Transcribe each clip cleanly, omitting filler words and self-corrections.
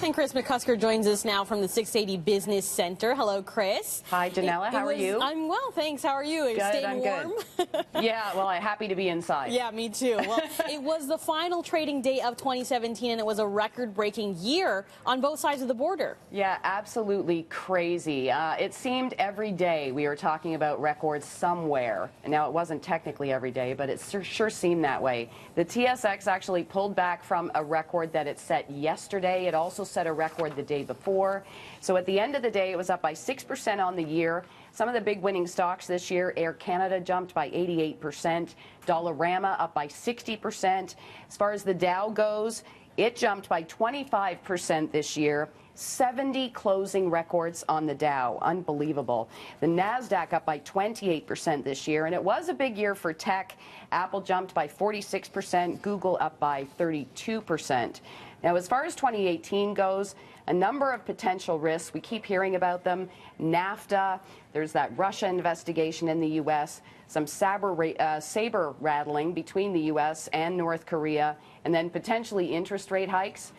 And Kris McCusker joins us now from the 680 Business Center. Hello, Kris. Hi, Janella. How are you? I'm well, thanks. How are you? Are you staying warm? Good. Yeah, well, I'm happy to be inside. Yeah, me too. Well, it was the final trading day of 2017, and it was a record-breaking year on both sides of the border. Yeah, absolutely crazy. It seemed every day we were talking about records somewhere. And now, it wasn't technically every day, but it sure seemed that way. The TSX actually pulled back from a record that it set yesterday. It also set a record the day before. So at the end of the day, it was up by 6% on the year. Some of the big winning stocks this year: Air Canada jumped by 88%, Dollarama up by 60%. As far as the Dow goes, it jumped by 25% this year. 70 closing records on the Dow. Unbelievable. The NASDAQ up by 28% this year, and it was a big year for tech. Apple jumped by 46%, Google up by 32%. Now, as far as 2018 goes, a number of potential risks. We keep hearing about them. NAFTA, there's that Russia investigation in the U.S., some saber rattling between the U.S. and North Korea, and then potentially interest rate hikes.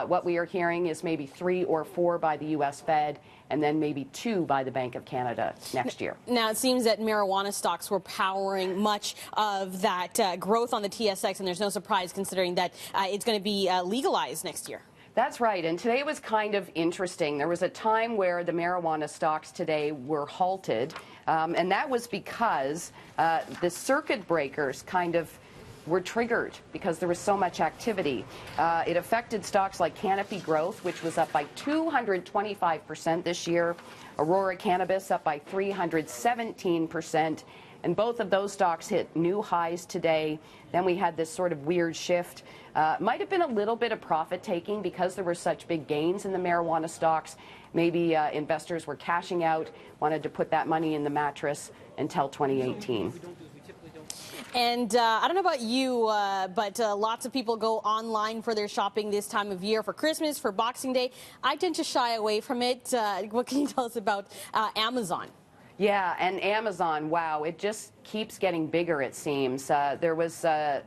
What we are hearing is maybe 3 or 4 by the U.S. Fed, and then maybe 2 by the Bank of Canada next year. Now, it seems that marijuana stocks were powering much of that growth on the TSX, and there's no surprise considering that it's going to be legalized next year. That's right, and today was kind of interesting. There was a time where the marijuana stocks today were halted, and that was because the circuit breakers kind of were triggered because there was so much activity. It affected stocks like Canopy Growth, which was up by 225% this year, Aurora Cannabis up by 317%, and both of those stocks hit new highs today. Then we had this sort of weird shift. Might have been a little bit of profit taking because there were such big gains in the marijuana stocks. Maybe investors were cashing out, wanted to put that money in the mattress until 2018. And I don't know about you, but lots of people go online for their shopping this time of year, for Christmas, for Boxing Day. I tend to shy away from it. What can you tell us about Amazon? Yeah, and Amazon, wow, it just keeps getting bigger, it seems. There was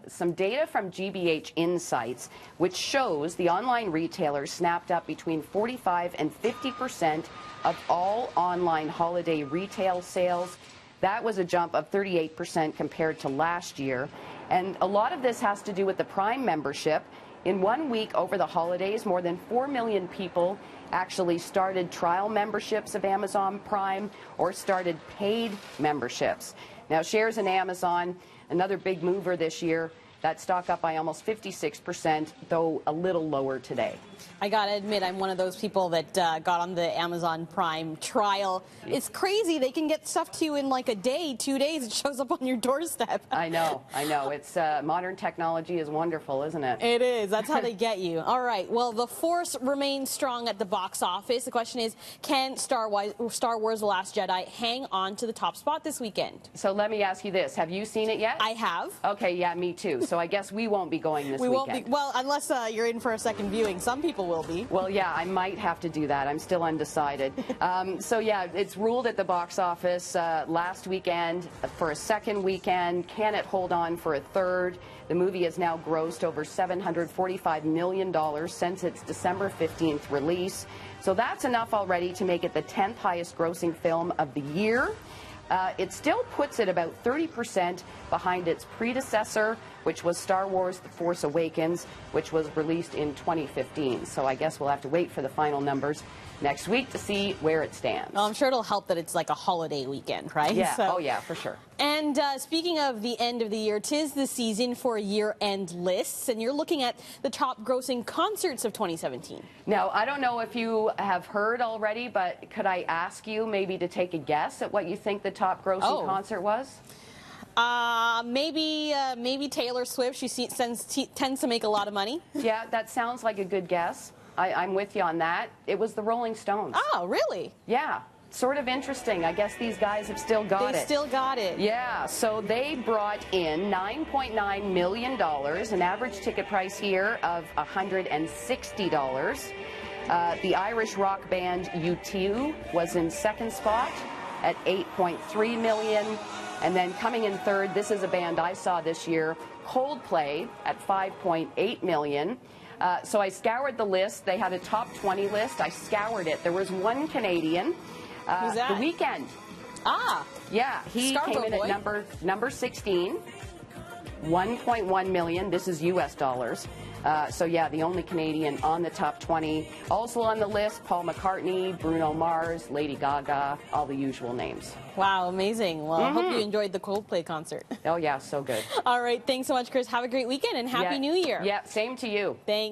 some data from GBH Insights, which shows the online retailers snapped up between 45 and 50% of all online holiday retail sales. That was a jump of 38% compared to last year. And a lot of this has to do with the Prime membership. In 1 week over the holidays, more than 4 million people actually started trial memberships of Amazon Prime or started paid memberships. Now, shares in Amazon, another big mover this year. That stock up by almost 56%, though a little lower today. I got to admit, I'm one of those people that got on the Amazon Prime trial. It's crazy. They can get stuff to you in like a day, 2 days. It shows up on your doorstep. I know. It's modern technology is wonderful, isn't it? It is. That's how they get you. All right. Well, the force remains strong at the box office. The question is, can Star Wars: The Last Jedi hang on to the top spot this weekend? So let me ask you this. Have you seen it yet? I have. Okay, yeah, me too. So I guess we won't be going this weekend. Won't be. Well, unless you're in for a second viewing. Some people will be. Well, yeah, I might have to do that. I'm still undecided. So, yeah, it's ruled at the box office last weekend for a second weekend. Can it hold on for a third? The movie has now grossed over $745 million since its December 15th release. So that's enough already to make it the 10th highest grossing film of the year. It still puts it about 30% behind its predecessor, which was Star Wars: The Force Awakens, which was released in 2015. So I guess we'll have to wait for the final numbers next week to see where it stands. Well, I'm sure it'll help that it's like a holiday weekend, right? Yeah. So, oh, yeah, for sure. And speaking of the end of the year, 'tis the season for year-end lists, and you're looking at the top grossing concerts of 2017. Now, I don't know if you have heard already, but could I ask you maybe to take a guess at what you think the top grossing concert was? Maybe Taylor Swift. She tends to make a lot of money. Yeah, that sounds like a good guess. I'm with you on that. It was the Rolling Stones. Oh, really? Yeah. Sort of interesting. I guess these guys have still got it. They still got it. Yeah. So they brought in $9.9 million, an average ticket price here of $160. The Irish rock band U2 was in second spot at $8.3 million. And then coming in third, this is a band I saw this year, Coldplay at $5.8 million. So I scoured the list. They had a top 20 list. I scoured it. There was one Canadian. Who's that? The Weeknd. Ah. Yeah, he Scarborough came in boy. at number 16, 1.1 million. This is U.S. dollars. So yeah, the only Canadian on the top 20. Also on the list, Paul McCartney, Bruno Mars, Lady Gaga, all the usual names. Wow, amazing. Well, I hope you enjoyed the Coldplay concert. Oh yeah, so good. All right, thanks so much, Kris. Have a great weekend and Happy New Year. Yeah, same to you. Thanks.